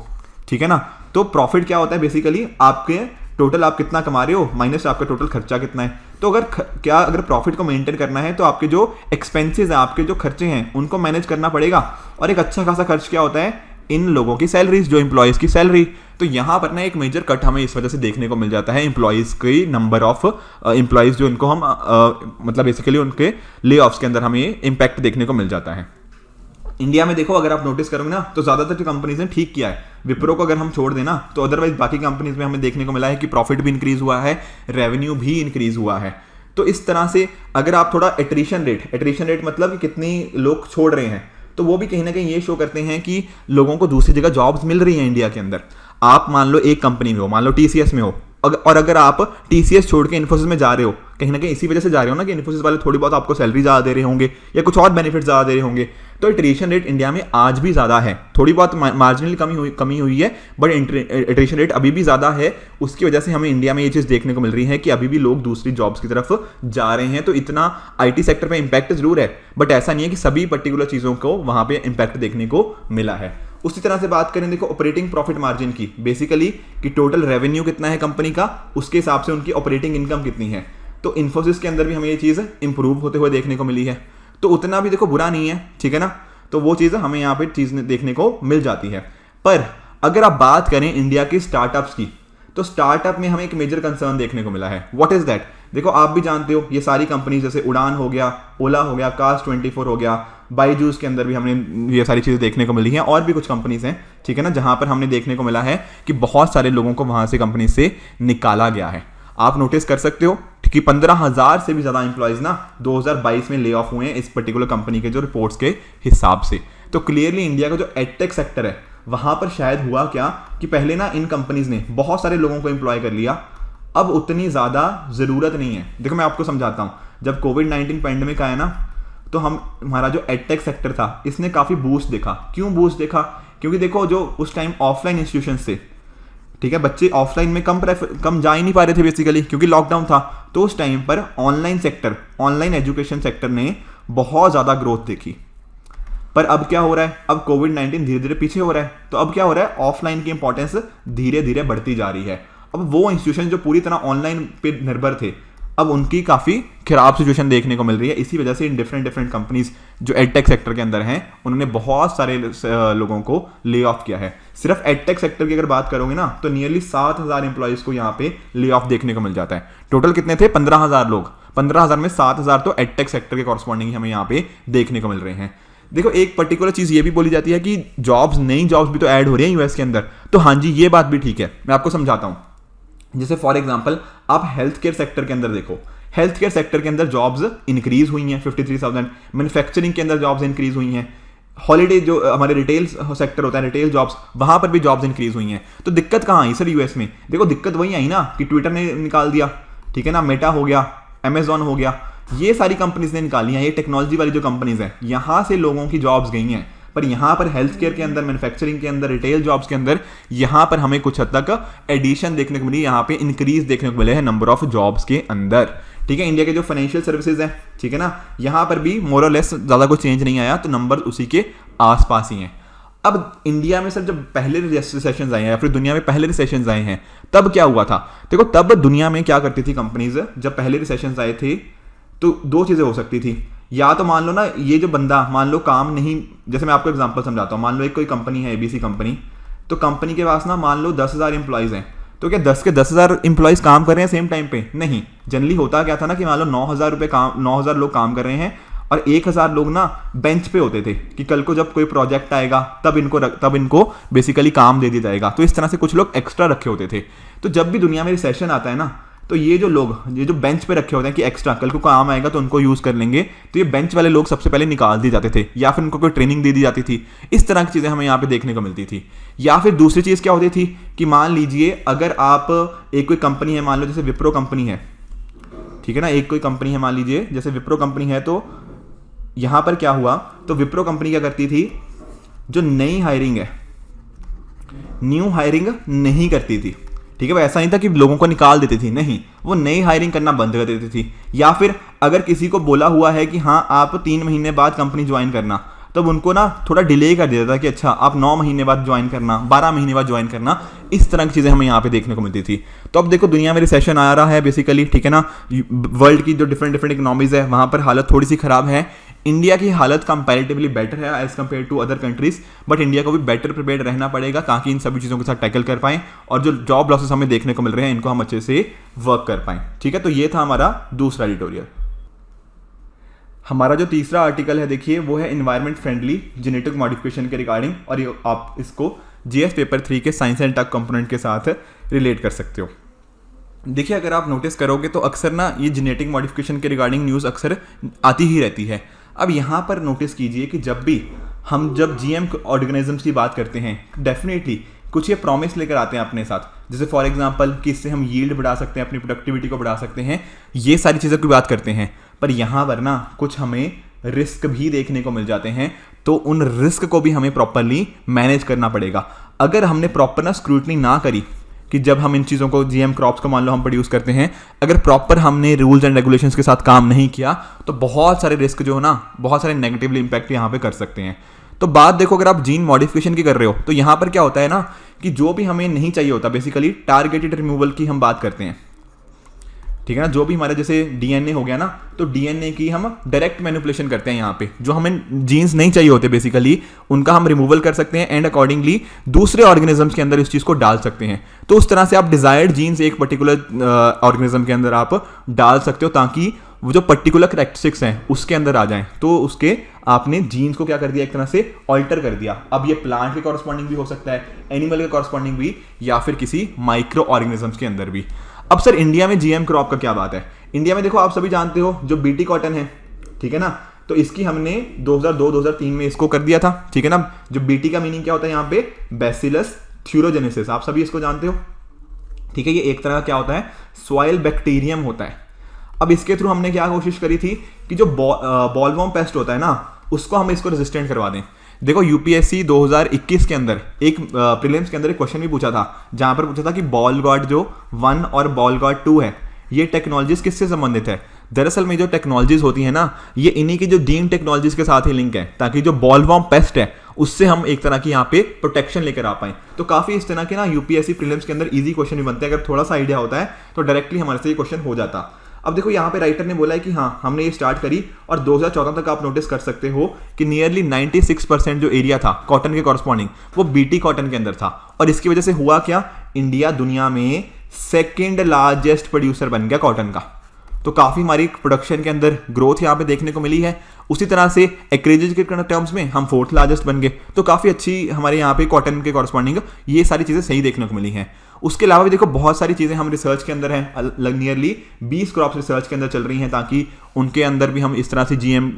Speaker 1: ठीक है ना। तो प्रॉफिट क्या होता है? बेसिकली आपके टोटल आप कितना कमा रहे हो माइनस आपका टोटल खर्चा कितना है। तो अगर प्रॉफिट को मेंटेन करना है तो आपके जो एक्सपेंसेस हैं, आपके जो खर्चे हैं, उनको मैनेज करना पड़ेगा। और एक अच्छा खासा खर्च क्या होता है? इन लोगों की सैलरीज, जो एम्प्लॉयज़ की सैलरी। तो यहाँ पर ना एक मेजर कट हमें इस वजह से देखने को मिल जाता है एम्प्लॉयज़ की नंबर ऑफ एम्प्लॉयज़ जो इनको हम मतलब बेसिकली उनके ले ऑफ्स के अंदर हमें इम्पैक्ट देखने को मिल जाता है। इंडिया में देखो अगर आप नोटिस करोगे ना तो ज़्यादातर जो कंपनीज ने ठीक किया है। विप्रो को अगर हम छोड़ देना तो अदरवाइज बाकी कंपनीज में हमें देखने को मिला है कि प्रॉफिट भी इंक्रीज हुआ है, रेवेन्यू भी इंक्रीज हुआ है। तो इस तरह से अगर आप थोड़ा एट्रिशन रेट मतलब कि कितनी लोग छोड़ रहे हैं, तो वो भी कहीं ना कहीं ये शो करते हैं कि लोगों को दूसरी जगह जॉब्स मिल रही हैं इंडिया के अंदर। आप मान लो एक कंपनी में हो, मान लो टीसीएस में हो, और अगर आप टीसीएस छोड़ के इन्फोसिस में जा रहे हो, कहीं ना कहीं इसी वजह से जा रहे हो ना कि इन्फोसिस वाले थोड़ी बहुत आपको सैलरी ज़्यादा दे रहे होंगे या कुछ और बेनिफिट ज़्यादा दे रहे होंगे। तो एट्रिशन रेट इंडिया में आज भी ज़्यादा है, थोड़ी बहुत मार्जिनल कमी हुई है, बट एट्रिशन रेट अभी भी ज़्यादा है। उसकी वजह से हमें इंडिया में ये चीज़ देखने को मिल रही है कि अभी भी लोग दूसरी जॉब्स की तरफ जा रहे हैं। तो इतना आईटी सेक्टर पे इम्पैक्ट जरूर है, बट ऐसा नहीं है कि सभी पर्टिकुलर चीज़ों को वहाँ पे इम्पैक्ट देखने को मिला है। उसी तरह से बात करें देखो ऑपरेटिंग प्रॉफिट मार्जिन की, बेसिकली कि टोटल रेवेन्यू कितना है कंपनी का, उसके हिसाब से उनकी ऑपरेटिंग इनकम कितनी है। तो इन्फोसिस के अंदर भी हमें ये चीज़ इंप्रूव होते हुए देखने को मिली है। तो उतना भी देखो बुरा नहीं है, ठीक है ना। तो वो चीज़ हमें यहाँ पे चीज़ देखने को मिल जाती है। पर अगर आप बात करें इंडिया की स्टार्टअप्स की, तो स्टार्टअप में हमें एक मेजर कंसर्न देखने को मिला है। What is that? देखो आप भी जानते हो ये सारी कंपनीज जैसे उड़ान हो गया, ओला हो गया, Cars24 हो गया, बाईजूस के अंदर भी हमने ये सारी चीज़ें देखने को मिली हैं, और भी कुछ कंपनीज हैं, ठीक है ना, जहां पर हमने देखने को मिला है कि बहुत सारे लोगों को वहां से कंपनी से निकाला गया है। आप नोटिस कर सकते हो कि 15,000 से भी ज़्यादा एम्प्लॉयज़ ना 2022 में ले ऑफ हुए हैं इस पर्टिकुलर कंपनी के जो रिपोर्ट्स के हिसाब से। तो क्लियरली इंडिया का जो एडटेक सेक्टर है वहाँ पर शायद हुआ क्या कि पहले ना इन कंपनीज़ ने बहुत सारे लोगों को एम्प्लॉय कर लिया, अब उतनी ज़्यादा ज़रूरत नहीं है। देखो मैं आपको समझाता हूँ, जब कोविड-19 पैंडेमिक आया ना तो हमारा जो एडटेक सेक्टर था इसने काफ़ी बूस्ट देखा। क्यों बूस्ट देखा? क्योंकि देखो जो उस टाइम ऑफलाइन इंस्टीट्यूशन थे, ठीक है, बच्चे ऑफलाइन में कम जा ही नहीं पा रहे थे बेसिकली क्योंकि लॉकडाउन था। तो उस टाइम पर ऑनलाइन एजुकेशन सेक्टर ने बहुत ज़्यादा ग्रोथ देखी। पर अब क्या हो रहा है? अब कोविड-19 धीरे धीरे पीछे हो रहा है, तो अब क्या हो रहा है? ऑफलाइन की इंपॉर्टेंस धीरे धीरे बढ़ती जा रही है। अब वो इंस्टीट्यूशन जो पूरी तरह ऑनलाइन पे निर्भर थे, अब उनकी काफ़ी खराब सिचुएशन देखने को मिल रही है। इसी वजह से इन डिफरेंट कंपनीज जो एडटेक सेक्टर के अंदर हैं उन्होंने बहुत सारे लोगों को ले ऑफ किया है। सिर्फ एडटेक सेक्टर की अगर बात करोगे ना तो नियरली 7,000 एम्प्लॉयज़ को यहाँ पे ले ऑफ देखने को मिल जाता है। टोटल कितने थे? 15,000 लोग। 15,000 में 7,000 तो एडटेक सेक्टर के कॉरस्पॉन्डिंग हमें यहाँ पे देखने को मिल रहे हैं। देखो एक पर्टिकुलर चीज़ ये भी बोली जाती है कि नई जॉब्स भी तो ऐड हो रही हैं यूएस के अंदर। तो हाँ जी, ये बात भी ठीक है, मैं आपको समझाता हूँ। जैसे फॉर एग्जांपल आप हेल्थ केयर सेक्टर के अंदर देखो, हेल्थ केयर सेक्टर के अंदर जॉब्स इंक्रीज हुई हैं 53,000। मैन्युफैक्चरिंग के अंदर जॉब्स इंक्रीज हुई हैं। हॉलीडे जो हमारे रिटेल सेक्टर होता है, रिटेल जॉब्स, वहां पर भी जॉब्स इंक्रीज हुई हैं। तो दिक्कत कहाँ आई सर यूएस में? देखो दिक्कत वही आई ना कि ट्विटर ने निकाल दिया, ठीक है ना, मेटा हो गया, अमेजॉन हो गया, ये सारी कंपनीज ने निकाली हैं। ये टेक्नोलॉजी वाली जो कंपनीज हैं यहाँ से लोगों की जॉब्स गई हैं। पर यहाँ पर हेल्थ केयर के अंदर, मैन्युफैक्चरिंग के अंदर, रिटेल जॉब्स के अंदर यहाँ पर हमें कुछ हद तक एडिशन देखने को मिली, यहाँ पे इंक्रीज देखने को मिले हैं नंबर ऑफ जॉब्स के अंदर, ठीक है। इंडिया के जो फाइनेंशियल सर्विसेज हैं, ठीक है ना, यहाँ पर भी मोर और लेस ज़्यादा कुछ चेंज नहीं आया, तो नंबर उसी के आसपास ही हैं। अब इंडिया में सर जब पहले रिसेशंस आए हैं या फिर दुनिया में पहले रिसेशंस आए हैं तब क्या हुआ था? देखो तब दुनिया में क्या करती थी कंपनीज, जब पहले रिसेशंस आए थे तो दो चीज़ें हो सकती थी। या तो मान लो ना ये जो बंदा मान लो काम नहीं, जैसे मैं आपको एग्जांपल समझाता हूँ, मान लो एक कोई कंपनी है ABC कंपनी, तो कंपनी के पास ना मान लो 10,000 एम्प्लॉयज़ हैं, तो क्या 10 के 10,000 एम्प्लॉयज़ काम कर रहे हैं सेम टाइम पे? नहीं। जनरली होता क्या था ना कि मान लो 9,000 लोग काम कर रहे हैं और 1,000 लोग ना बेंच पे होते थे कि कल को जब कोई प्रोजेक्ट आएगा तब इनको बेसिकली काम दे दिया जाएगा। तो इस तरह से कुछ लोग एक्स्ट्रा रखे होते थे। तो जब भी दुनिया में रिसेशन आता है ना, तो ये जो बेंच पे रखे होते हैं कि एक्स्ट्रा कल को काम आएगा तो उनको यूज़ कर लेंगे, तो ये बेंच वाले लोग सबसे पहले निकाल दिए जाते थे या फिर उनको कोई ट्रेनिंग दे दी जाती थी। इस तरह की चीज़ें हमें यहाँ पे देखने को मिलती थी। या फिर दूसरी चीज़ क्या होती थी कि मान लीजिए अगर आप एक कोई कंपनी है, मान लो जैसे विप्रो कंपनी है, ठीक है ना, एक कोई कंपनी है मान लीजिए जैसे विप्रो कंपनी है, तो यहाँ पर क्या हुआ, तो विप्रो कंपनी क्या करती थी, जो नई हायरिंग है, न्यू हायरिंग नहीं करती थी। ठीक है, वो ऐसा नहीं था कि लोगों को निकाल देती थी, नहीं, वो नई हायरिंग करना बंद कर देती थी। या फिर अगर किसी को बोला हुआ है कि हाँ आप 3 महीने बाद कंपनी ज्वाइन करना, तब उनको ना थोड़ा डिले कर देता था कि अच्छा आप 9 महीने बाद ज्वाइन करना, 12 महीने बाद ज्वाइन करना। इस तरह की चीज़ें हमें यहाँ पे देखने को मिलती थी। तो अब देखो दुनिया में रिसेशन आ रहा है बेसिकली, ठीक है ना, वर्ल्ड की जो डिफरेंट इकोनॉमीज है वहाँ पर हालत थोड़ी सी खराब है। इंडिया की हालत कंपैरेटिवली बेटर है as compare to other countries, but India को भी बेटर प्रिपेयर्ड रहना पड़ेगा ताकि इन सभी चीज़ों के साथ टैकल कर पाएं और जो जॉब लॉसेस हमें देखने को मिल रहे हैं इनको हम अच्छे से वर्क कर पाएं। ठीक है, तो ये था हमारा दूसरा एडिटोरियल। हमारा जो तीसरा आर्टिकल है देखिए वो है एनवायरनमेंट फ्रेंडली जेनेटिक मॉडिफिकेशन के रिगार्डिंग, और ये आप इसको GS पेपर 3 के साइंस एंड टेक कंपोनेंट के साथ रिलेट कर सकते हो। देखिए अगर आप नोटिस करोगे तो अक्सर ना ये जेनेटिक मॉडिफिकेशन के रिगार्डिंग न्यूज़ अक्सर आती ही रहती है। अब यहाँ पर नोटिस कीजिए कि जब GM ऑर्गेनिजम्स की बात करते हैं, डेफिनेटली कुछ ये प्रॉमिस लेकर आते हैं अपने साथ, जैसे फॉर एग्जांपल कि इससे हम यील्ड बढ़ा सकते हैं, अपनी प्रोडक्टिविटी को बढ़ा सकते हैं, ये सारी चीज़ों की बात करते हैं। पर यहाँ पर ना कुछ हमें रिस्क भी देखने को मिल जाते हैं, तो उन रिस्क को भी हमें प्रॉपरली मैनेज करना पड़ेगा। अगर हमने प्रॉपर ना स्क्रूटनी ना करी कि जब हम इन चीज़ों को GM क्रॉप्स को मान लो हम प्रोड्यूस करते हैं, अगर प्रॉपर हमने रूल्स एंड रेगुलेशंस के साथ काम नहीं किया तो बहुत सारे रिस्क जो है ना, बहुत सारे नेगेटिवली इम्पैक्ट यहाँ पे कर सकते हैं। तो बात देखो अगर आप जीन मॉडिफिकेशन की कर रहे हो तो यहाँ पर क्या होता है ना कि जो भी हमें नहीं चाहिए होता, बेसिकली टारगेटेड रिमूवल की हम बात करते हैं, ठीक है ना। जो भी हमारा जैसे DNA हो गया ना, तो DNA की हम डायरेक्ट मैनिपुलेशन करते हैं यहाँ पे, जो हमें जीन्स नहीं चाहिए होते बेसिकली उनका हम रिमूवल कर सकते हैं एंड अकॉर्डिंगली दूसरे ऑर्गेनिजम्स के अंदर इस चीज़ को डाल सकते हैं। तो उस तरह से आप डिजायर्ड जीन्स एक पर्टिकुलर ऑर्गेनिज्म के अंदर आप डाल सकते हो ताकि वो जो पर्टिकुलर करैक्टरिस्टिक्स हैं उसके अंदर आ जाएं। तो उसके आपने जीन्स को क्या कर दिया, एक तरह से ऑल्टर कर दिया। अब ये प्लांट के कॉरस्पॉन्डिंग भी हो सकता है, एनिमल के कॉरस्पॉन्डिंग भी, या फिर किसी माइक्रो ऑर्गेनिजम्स के अंदर भी। अब सर इंडिया में GM क्रॉप का क्या बात है? इंडिया में देखो आप सभी जानते हो जो BT कॉटन है, ठीक है ना, तो इसकी हमने 2002-2003 में इसको कर दिया था, ठीक है ना। जो BT का मीनिंग क्या होता है यहाँ पे, बैसिलस थ्यूरोजेनेसिस, आप सभी इसको जानते हो, ठीक है। ये एक तरह का क्या होता है, सॉइल बैक्टीरियम होता है। अब इसके थ्रू हमने क्या कोशिश करी थी कि जो बॉलवॉर्म पेस्ट होता है ना उसको हम इसको रेजिस्टेंट करवा दें। देखो UPSC 2021 के अंदर एक प्रीलिम्स के अंदर एक क्वेश्चन भी पूछा था, जहां पर पूछा था कि बॉल गॉड जो 1 और बॉल गॉड 2 है, ये टेक्नोलॉजीज किससे संबंधित है। दरअसल में जो टेक्नोलॉजीज होती है ना, ये इन्हीं की जो डीम टेक्नोलॉजीज के साथ ही लिंक है, ताकि जो बॉलवॉर्म पेस्ट है उससे हम एक तरह की यहाँ पे प्रोटेक्शन लेकर आ पाए। तो काफी इस तरह के ना UPSC प्रीलिम्स के अंदर इजी क्वेश्चन भी बनते हैं। अगर थोड़ा सा आइडिया होता है तो डायरेक्टली हमारे से ये क्वेश्चन हो जाता। अब देखो यहाँ पे राइटर ने बोला है कि हाँ हमने ये स्टार्ट करी और 2014 तक आप नोटिस कर सकते हो कि नियरली 96% जो एरिया था कॉटन के कॉरस्पॉन्डिंग वो BT कॉटन के अंदर था। और इसकी वजह से हुआ क्या, इंडिया दुनिया में सेकेंड लार्जेस्ट प्रोड्यूसर बन गया कॉटन का। तो काफी हमारी प्रोडक्शन के अंदर ग्रोथ यहाँ पे देखने को मिली है। उसी तरह से एक्रेजेज के टर्म्स में हम 4th लार्जेस्ट बन गए। तो काफी अच्छी हमारे यहाँ पे कॉटन के कॉरस्पॉन्डिंग ये सारी चीजें सही देखने को मिली हैं। उसके अलावा भी देखो बहुत सारी चीज़ें हम रिसर्च के अंदर हैं, नियरली 20 क्रॉप्स रिसर्च के अंदर चल रही हैं ताकि उनके अंदर भी हम इस तरह से GM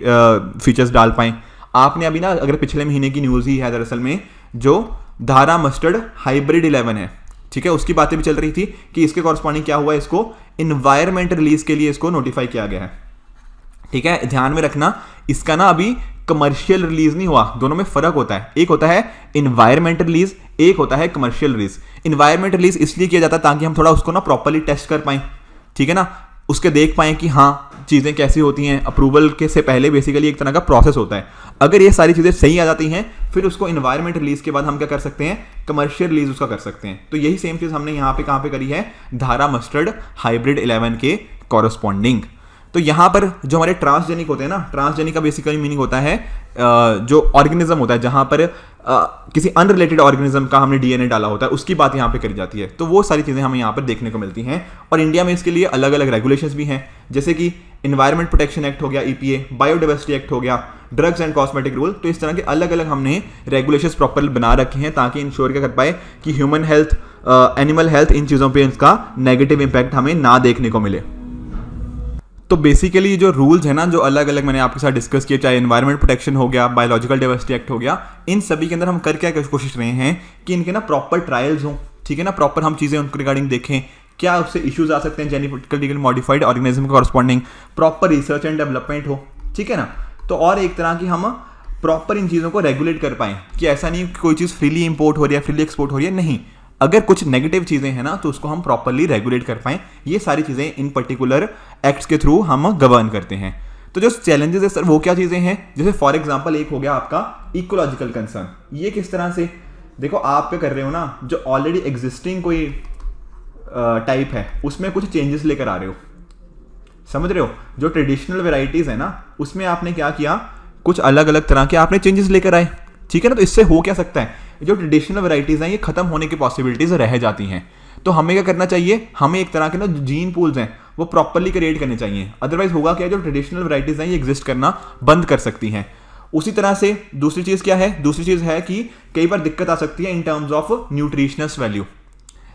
Speaker 1: फीचर्स डाल पाएं। आपने अभी ना अगर पिछले महीने की न्यूज़ ही है दरअसल में, जो धारा मस्टर्ड हाइब्रिड 11 है, ठीक है, उसकी बातें भी चल रही थी कि इसके कॉरस्पॉन्डिंग क्या हुआ, इसको इन्वायरमेंट रिलीज के लिए इसको नोटिफाई किया गया है। ठीक है, ध्यान में रखना इसका ना अभी कमर्शियल रिलीज नहीं हुआ, दोनों में फर्क होता है। एक होता है इन्वायरमेंट रिलीज, एक होता है कमर्शियल रिलीज। इन्वायरमेंट रिलीज इसलिए किया जाता है ताकि हम थोड़ा उसको ना प्रॉपर्ली टेस्ट कर पाएं, ठीक है ना, उसके देख पाएं कि हाँ चीज़ें कैसी होती हैं, अप्रूवल के से पहले बेसिकली एक तरह का प्रोसेस होता है। अगर ये सारी चीज़ें सही आ जाती हैं, फिर उसको इन्वायरमेंट रिलीज के बाद हम क्या कर सकते हैं, कमर्शियल रिलीज उसका कर सकते हैं। तो यही सेम चीज़ हमने यहाँ पे कहाँ पे करी है, धारा मस्टर्ड हाइब्रिड 11 के कॉरस्पॉन्डिंग। तो यहाँ पर जो हमारे ट्रांसजेनिक होते हैं ना, ट्रांसजेनिक का बेसिकली मीनिंग होता है जो ऑर्गेनिज्म होता है जहाँ पर किसी अनरिलेटेड ऑर्गेनिज्म का हमने डीएनए डाला होता है, उसकी बात यहाँ पे करी जाती है। तो वो सारी चीज़ें हमें यहाँ पर देखने को मिलती हैं और इंडिया में इसके लिए अलग अलग रेगुलेशंस भी हैं, जैसे कि इन्वायरमेंट प्रोटेक्शन एक्ट हो गया EPA, बायोडाइवर्सिटी एक्ट हो गया, ड्रग्स एंड कॉस्मेटिक रूल। तो इस तरह के अलग अलग हमने रेगुलेशंस प्रॉपर बना रखे हैं ताकि इंश्योर क्या कर पाए कि ह्यूमन हेल्थ, एनिमल हेल्थ, इन चीज़ों पर इसका नेगेटिव इंपैक्ट हमें ना देखने को मिले। तो बेसिकली जो रूल्स है ना, जो अलग अलग मैंने आपके साथ डिस्कस किए, चाहे एनवायरनमेंट प्रोटेक्शन हो गया, बायोलॉजिकल डाइवर्सिटी एक्ट हो गया, इन सभी के अंदर हम कर क्या कोशिश रहे हैं कि इनके ना प्रॉपर ट्रायल्स हों, ठीक है ना, प्रॉपर हम चीज़ें उनके रिगार्डिंग देखें, क्या उससे इश्यूज आ सकते हैं जेनेटिकली मॉडिफाइड ऑर्गेनिज्म के corresponding, proper research and development हो, ठीक है ना। तो और एक तरह की हम प्रॉपर इन चीज़ों को रेगुलेट कर पाएँ कि ऐसा नहीं कि कोई चीज़ फ्रीली इंपोर्ट हो रही है, फ्रीली एक्सपोर्ट हो रही है, नहीं, अगर कुछ नेगेटिव चीज़ें हैं ना तो उसको हम प्रॉपरली रेगुलेट कर पाएँ। ये सारी चीज़ें इन पर्टिकुलर एक्ट्स के थ्रू हम गवर्न करते हैं। तो जो चैलेंजेस है सर वो क्या चीज़ें हैं, जैसे फॉर एग्जांपल एक हो गया आपका इकोलॉजिकल कंसर्न। ये किस तरह से, देखो आप क्या कर रहे हो ना, जो ऑलरेडी एग्जिस्टिंग कोई टाइप है उसमें कुछ चेंजेस लेकर आ रहे हो, समझ रहे हो। जो ट्रेडिशनल वेराइटीज़ है ना उसमें आपने क्या किया, कुछ अलग अलग तरह के आपने चेंजेस लेकर आए, ठीक है ना। तो इससे हो क्या सकता है, जो ट्रेडिशनल वैरायटीज़ हैं ये खत्म होने की पॉसिबिलिटीज़ रह जाती हैं। तो हमें क्या करना चाहिए, हमें एक तरह के ना जीन पूल्स हैं वो प्रॉपरली क्रिएट करने चाहिए, अदरवाइज होगा क्या, जो ट्रेडिशनल वैरायटीज़ हैं ये एग्जिस्ट करना बंद कर सकती हैं। उसी तरह से दूसरी चीज़ क्या है, दूसरी चीज़ है कि कई बार दिक्कत आ सकती है in terms of nutritious value.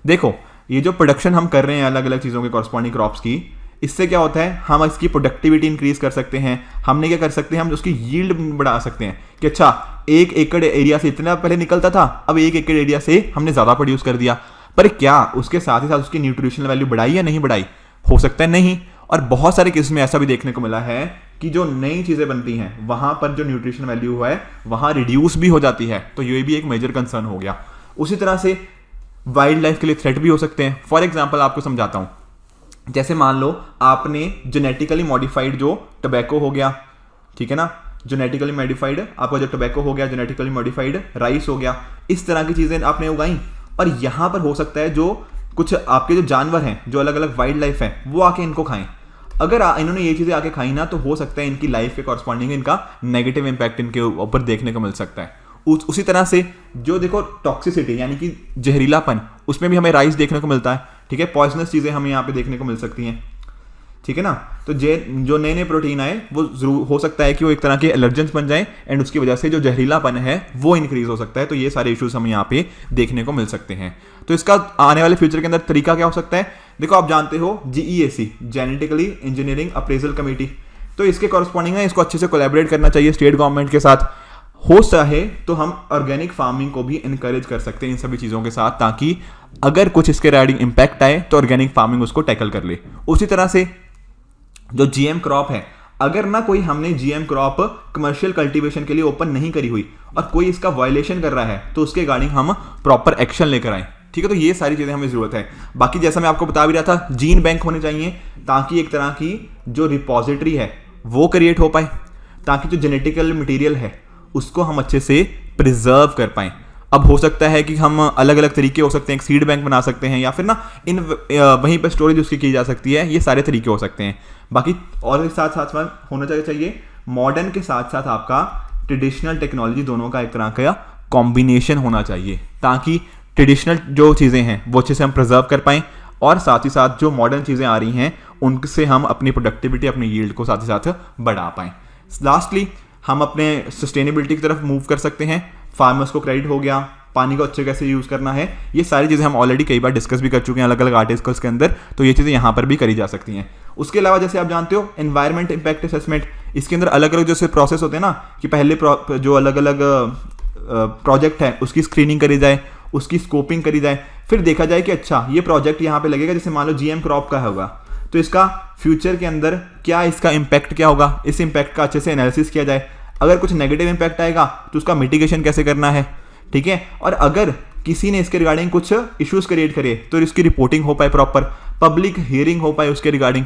Speaker 1: देखो ये जो प्रोडक्शन हम कर रहे हैं अलग अलग चीज़ों के कॉरस्पॉन्डिंग क्रॉप्स की, इससे क्या होता है, हम इसकी प्रोडक्टिविटी इंक्रीज कर सकते हैं। हमने क्या कर सकते हैं, हम उसकी यील्ड बढ़ा सकते हैं कि अच्छा 1 एकड़ एरिया से इतना पहले निकलता था, अब 1 एकड़ एरिया से हमने ज़्यादा प्रोड्यूस कर दिया, पर क्या उसके साथ ही साथ उसकी न्यूट्रिशनल वैल्यू बढ़ाई या नहीं बढ़ाई, हो सकता है नहीं। और बहुत सारे केस में ऐसा भी देखने को मिला है कि जो नई चीज़ें बनती हैं वहाँ पर जो न्यूट्रिशन वैल्यू है वहाँ रिड्यूस भी हो जाती है। तो ये भी एक मेजर कंसर्न हो गया। उसी तरह से वाइल्ड लाइफ के लिए थ्रेट भी हो सकते हैं। फॉर एग्जाम्पल आपको समझाता हूँ, जैसे मान लो आपने जेनेटिकली मॉडिफाइड जो टोबैको हो गया, ठीक है ना, जेनेटिकली मॉडिफाइड आपका जो टोबैको हो गया, जेनेटिकली मॉडिफाइड राइस हो गया, इस तरह की चीज़ें आपने उगाई। और यहाँ पर हो सकता है जो कुछ आपके जो जानवर हैं, जो अलग अलग वाइल्ड लाइफ है, वो आके इनको खाएं। अगर इन्होंने ये चीज़ें आके खाई ना तो हो सकता है इनकी लाइफ के कॉरस्पॉन्डिंग इनका नेगेटिव इंपैक्ट इनके ऊपर देखने को मिल सकता है। उसी तरह से जो देखो टॉक्सिसिटी यानी कि जहरीलापन, उसमें भी हमें राइस देखने को मिलता है, ठीक है। पॉइजनस चीज़ें हमें यहाँ पे देखने को मिल सकती हैं, ठीक है ना। तो जो नए नए प्रोटीन आए वो जरूर हो सकता है कि वो एक तरह के एलर्जेंस बन जाएं एंड उसकी वजह से जो जहरीलापन है वो इंक्रीज हो सकता है। तो ये सारे इश्यूज हमें यहाँ पे देखने को मिल सकते हैं। तो इसका आने वाले फ्यूचर के अंदर तरीका क्या हो सकता है, देखो आप जानते हो GEAC, genetically engineering appraisal committee, तो इसके कॉरस्पॉन्डिंग है, इसको अच्छे से कोलैबोरेट करना चाहिए स्टेट गवर्नमेंट के साथ। हो चाहे तो हम ऑर्गेनिक फार्मिंग को भी इनकरेज कर सकते हैं इन सभी चीज़ों के साथ, ताकि अगर कुछ इसके रिगार्डिंग इंपैक्ट आए तो ऑर्गेनिक फार्मिंग उसको टैकल कर ले। उसी तरह से जो GM क्रॉप है, अगर ना कोई हमने GM क्रॉप कमर्शियल कल्टीवेशन के लिए ओपन नहीं करी हुई और कोई इसका वायलेशन कर रहा है तो उसके रिगार्डिंग हम प्रॉपर एक्शन लेकर आए, ठीक है। तो ये सारी चीज़ें हमें ज़रूरत है। बाकी जैसा मैं आपको बता भी रहा था, जीन बैंक होने चाहिए ताकि एक तरह की जो रिपोजिटरी है वो क्रिएट हो पाए, ताकि जो जेनेटिकल मटीरियल है उसको हम अच्छे से प्रिजर्व कर पाएँ। अब हो सकता है कि हम अलग अलग तरीके हो सकते हैं, एक सीड बैंक बना सकते हैं या फिर ना इन वहीं पर स्टोरेज उसकी की जा सकती है, ये सारे तरीके हो सकते हैं। बाकी और साथ साथ होना चाहिए मॉडर्न के साथ साथ आपका ट्रेडिशनल टेक्नोलॉजी, दोनों का एक तरह का कॉम्बिनेशन होना चाहिए, ताकि ट्रेडिशनल जो चीज़ें हैं वो अच्छे से हम प्रिजर्व कर पाएँ और साथ ही साथ जो मॉडर्न चीज़ें आ रही हैं उनसे हम अपनी प्रोडक्टिविटी, अपनी यील्ड को साथ ही साथ बढ़ा पाएँ। लास्टली हम अपने सस्टेनेबिलिटी की तरफ मूव कर सकते हैं। फार्मर्स को क्रेडिट हो गया, पानी को अच्छे कैसे यूज़ करना है, ये सारी चीज़ें हम ऑलरेडी कई बार डिस्कस भी कर चुके हैं अलग अलग आर्टिकल्स के अंदर, तो ये चीज़ें यहाँ पर भी करी जा सकती हैं। उसके अलावा जैसे आप जानते हो एनवायरमेंट इम्पैक्ट असेसमेंट, इसके अंदर अलग अलग जैसे प्रोसेस होते हैं ना कि पहले जो अलग अलग प्रोजेक्ट है उसकी स्क्रीनिंग करी जाए, उसकी स्कोपिंग करी जाए, फिर देखा जाए कि अच्छा ये प्रोजेक्ट यहाँ पे लगेगा, जैसे मान लो GM क्रॉप का होगा तो इसका फ्यूचर के अंदर क्या इसका इम्पैक्ट क्या होगा, इस इम्पैक्ट का अच्छे से एनालिसिस किया जाए। अगर कुछ नेगेटिव इम्पैक्ट आएगा तो उसका मिटिगेशन कैसे करना है, ठीक है। और अगर किसी ने इसके रिगार्डिंग कुछ इश्यूज क्रिएट करे तो इसकी रिपोर्टिंग हो पाए, प्रॉपर पब्लिक हियरिंग हो पाए उसके रिगार्डिंग,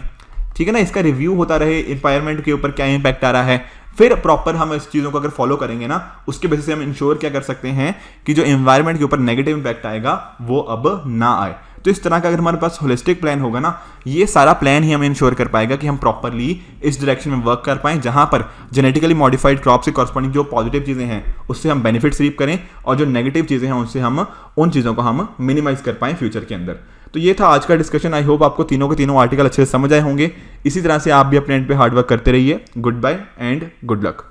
Speaker 1: ठीक है ना, इसका रिव्यू होता रहे, एनवायरनमेंट के ऊपर क्या इम्पैक्ट आ रहा है, फिर प्रॉपर हम इस चीज़ों को अगर फॉलो करेंगे ना, उसके बेसिस से हम इंश्योर क्या कर सकते हैं कि जो एनवायरनमेंट के ऊपर नेगेटिव इंपैक्ट आएगा वो अब ना आए। तो इस तरह का अगर हमारे पास होलिस्टिक प्लान होगा ना, ये सारा प्लान ही हमें इंश्योर कर पाएगा कि हम प्रॉपरली इस डायरेक्शन में वर्क कर पाएं, जहां पर जेनेटिकली मॉडिफाइड क्रॉप से कॉरस्पॉन्डिंग जो पॉजिटिव चीज़ें हैं उससे हम बेनिफिट्स रीप करें, और जो नेगेटिव चीज़ें हैं उनसे हम उन चीज़ों को हम मिनिमाइज कर पाएं फ्यूचर के अंदर। तो ये था आज का डिस्कशन। आई होप आपको तीनों के तीनों आर्टिकल अच्छे से समझ आए होंगे। इसी तरह से आप भी अपने एंड पे हार्डवर्क करते रहिए। Goodbye and good luck.